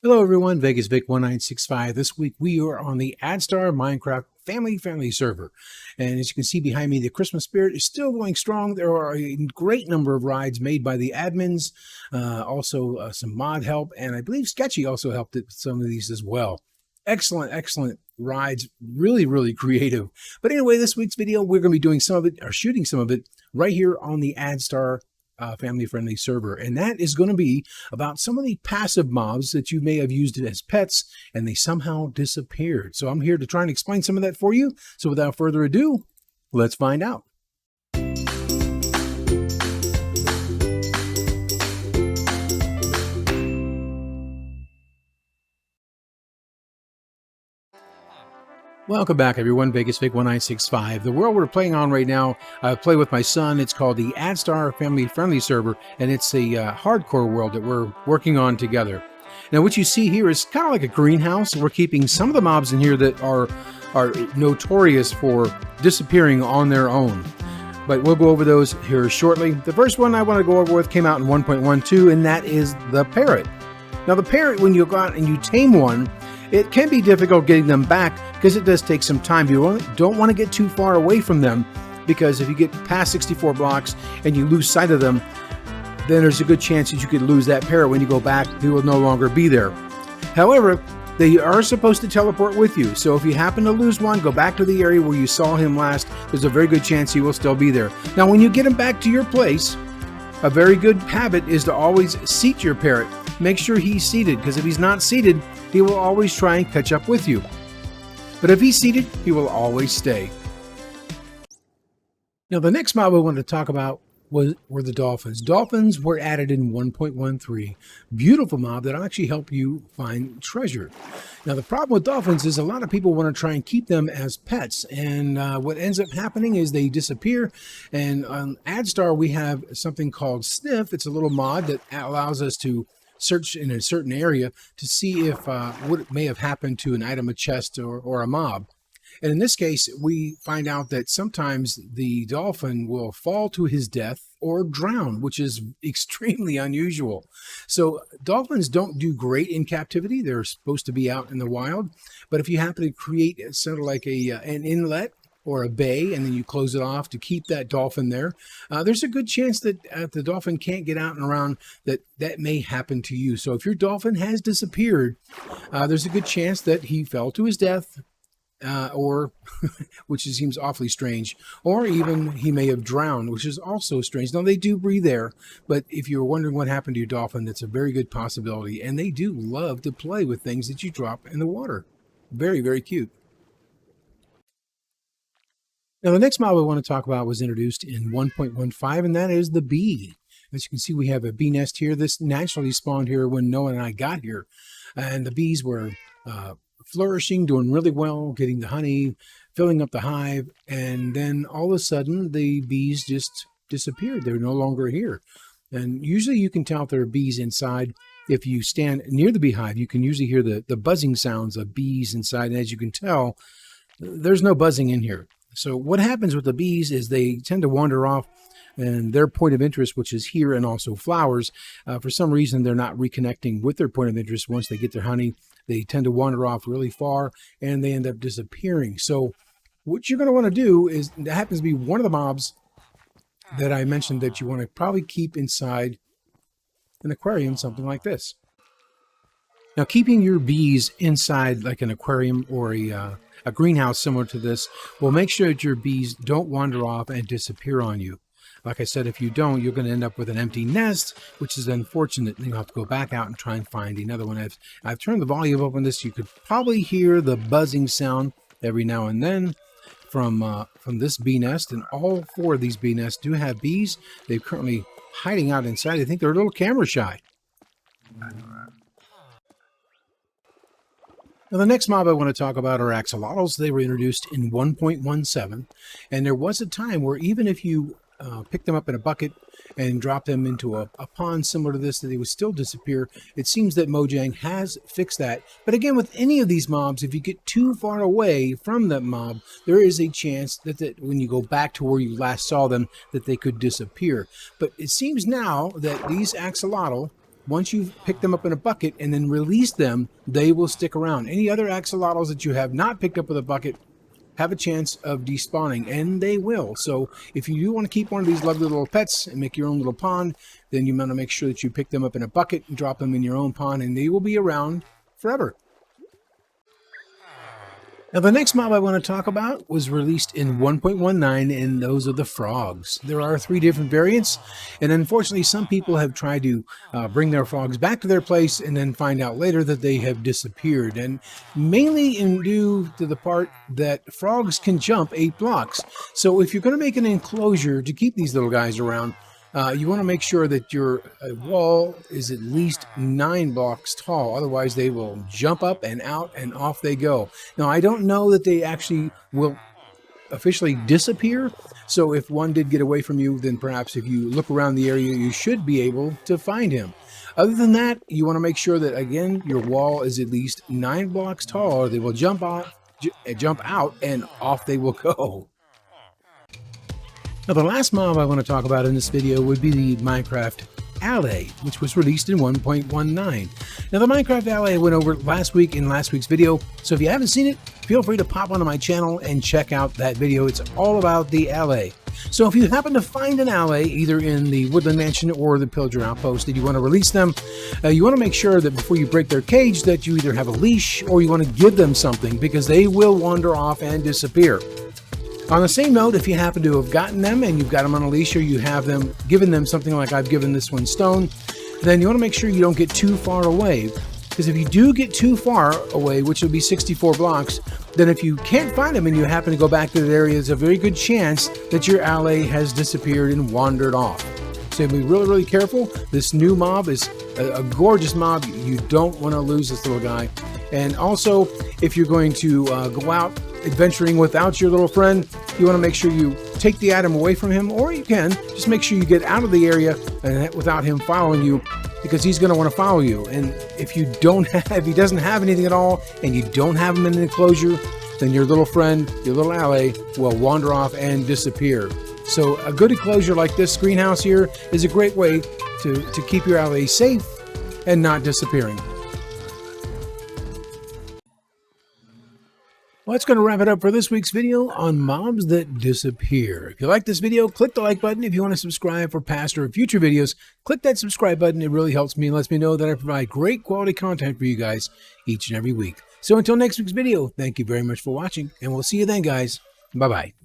Hello everyone, Vegas Vic 1965. This week we are on the Addstar Minecraft family server. And as you can see behind me, the Christmas spirit is still going strong. There are a great number of rides made by the admins, also some mod help, and I believe Sketchy also helped with some of these as well. Excellent rides, really creative. But anyway, this week's video, we're going to be doing some of it, or shooting some of it, right here on the Addstar family-friendly server, and that is going to be about some of the passive mobs that you may have used as pets and they somehow disappeared. So I'm here to try and explain some of that for you. So without further ado, let's find out. Welcome back, everyone. Vegas Vic 1965. The world we're playing on right now, I play with my son. It's called the Addstar family-friendly server, and it's a hardcore world that we're working on together. Now, what you see here is kind of like a greenhouse. We're keeping some of the mobs in here that are notorious for disappearing on their own. But we'll go over those here shortly. The first one I want to go over with came out in 1.12, and that is the Parrot. Now, the Parrot, when you go out and you tame one, it can be difficult getting them back because it does take some time. You don't want to get too far away from them, because if you get past 64 blocks and you lose sight of them, then there's a good chance that you could lose that Parrot. When you go back, he will no longer be there. However, they are supposed to teleport with you. So if you happen to lose one, go back to the area where you saw him last. There's a very good chance he will still be there. Now, when you get him back to your place, a very good habit is to always seat your Parrot. Make sure he's seated, because if he's not seated, he will always try and catch up with you. But if he's seated, he will always stay. Now, the next mob I wanted to talk about were the Dolphins. Dolphins were added in 1.13. Beautiful mob that'll actually help you find treasure. Now, the problem with Dolphins is a lot of people want to try and keep them as pets. And what ends up happening is they disappear. And on Addstar, we have something called Sniff. It's a little mod that allows us to search in a certain area to see if what may have happened to an item, a chest, or a mob. And in this case, we find out that sometimes the dolphin will fall to his death or drown, which is extremely unusual. So dolphins don't do great in captivity. They're supposed to be out in the wild. But if you happen to create sort of like an inlet or a bay, and then you close it off to keep that dolphin there, there's a good chance that the dolphin can't get out and around, that may happen to you. So if your dolphin has disappeared, there's a good chance that he fell to his death, or which seems awfully strange, or even he may have drowned, which is also strange. Now, they do breathe air, but if you're wondering what happened to your dolphin, that's a very good possibility. And they do love to play with things that you drop in the water. Very cute. Now, the next mob I want to talk about was introduced in 1.15, and that is the bee. As you can see, we have a bee nest here. This naturally spawned here when Noah and I got here. And the bees were flourishing, doing really well, getting the honey, filling up the hive. And then all of a sudden, the bees just disappeared. They're no longer here. And usually you can tell if there are bees inside. If you stand near the beehive, you can usually hear the buzzing sounds of bees inside. And as you can tell, there's no buzzing in here. So what happens with the bees is they tend to wander off, and their point of interest, which is here and also flowers, for some reason they're not reconnecting with their point of interest. Once they get their honey, they tend to wander off really far and they end up disappearing. So what you're going to want to do is, that happens to be one of the mobs that I mentioned that you want to probably keep inside an aquarium, something like this. Now, keeping your bees inside like an aquarium or a greenhouse similar to this will make sure that your bees don't wander off and disappear on you. Like I said, if you don't, you're going to end up with an empty nest, which is unfortunate. You'll have to go back out and try and find another one. I've turned the volume up on this. You could probably hear the buzzing sound every now and then from this bee nest. And all four of these bee nests do have bees. They're currently hiding out inside. I think they're a little camera shy. Now, the next mob I want to talk about are Axolotls. They were introduced in 1.17, and there was a time where even if you pick them up in a bucket and drop them into a pond similar to this, that they would still disappear. It seems that Mojang has fixed that. But again, with any of these mobs, if you get too far away from that mob, there is a chance that when you go back to where you last saw them, that they could disappear. But it seems now that these axolotl once you've picked them up in a bucket and then release them, they will stick around. Any other axolotls that you have not picked up with a bucket have a chance of despawning, and they will. So if you do want to keep one of these lovely little pets and make your own little pond, then you want to make sure that you pick them up in a bucket and drop them in your own pond, and they will be around forever. Now, the next mob I want to talk about was released in 1.19, and those are the frogs. There are 3 different variants, and unfortunately some people have tried to bring their frogs back to their place and then find out later that they have disappeared, and mainly due to the part that frogs can jump 8 blocks. So if you're going to make an enclosure to keep these little guys around, you want to make sure that your wall is at least 9 blocks tall. Otherwise, they will jump up and out and off they go. Now, I don't know that they actually will officially disappear. So if one did get away from you, then perhaps if you look around the area, you should be able to find him. Other than that, you want to make sure that, again, your wall is at least 9 blocks tall, or they will jump out, and off they will go. Now, the last mob I want to talk about in this video would be the Minecraft Alley, which was released in 1.19. Now, the Minecraft Alley I went over last week in last week's video, so if you haven't seen it, feel free to pop onto my channel and check out that video. It's all about the alley. So if you happen to find an alley, either in the Woodland Mansion or the Pillager Outpost, and you want to release them, you want to make sure that before you break their cage that you either have a leash or you want to give them something, because they will wander off and disappear. On the same note, if you happen to have gotten them and you've got them on a leash, or you have them given them something like I've given this one stone, then you want to make sure you don't get too far away. Because if you do get too far away, which will be 64 blocks, then if you can't find them and you happen to go back to that area, there's a very good chance that your alley has disappeared and wandered off. So be really, really careful. This new mob is a gorgeous mob. You don't want to lose this little guy. And also, if you're going to go out adventuring without your little friend, you want to make sure you take the item away from him, or you can just make sure you get out of the area and without him following you, because he's going to want to follow you. And if he doesn't have anything at all and you don't have him in an enclosure, then your little friend, your little alley, will wander off and disappear. So a good enclosure like this greenhouse here is a great way to keep your alley safe and not disappearing. Well, that's going to wrap it up for this week's video on mobs that disappear. If you like this video, click the like button. If you want to subscribe for past or future videos, click that subscribe button. It really helps me and lets me know that I provide great quality content for you guys each and every week. So until next week's video, thank you very much for watching, and we'll see you then, guys. Bye-bye.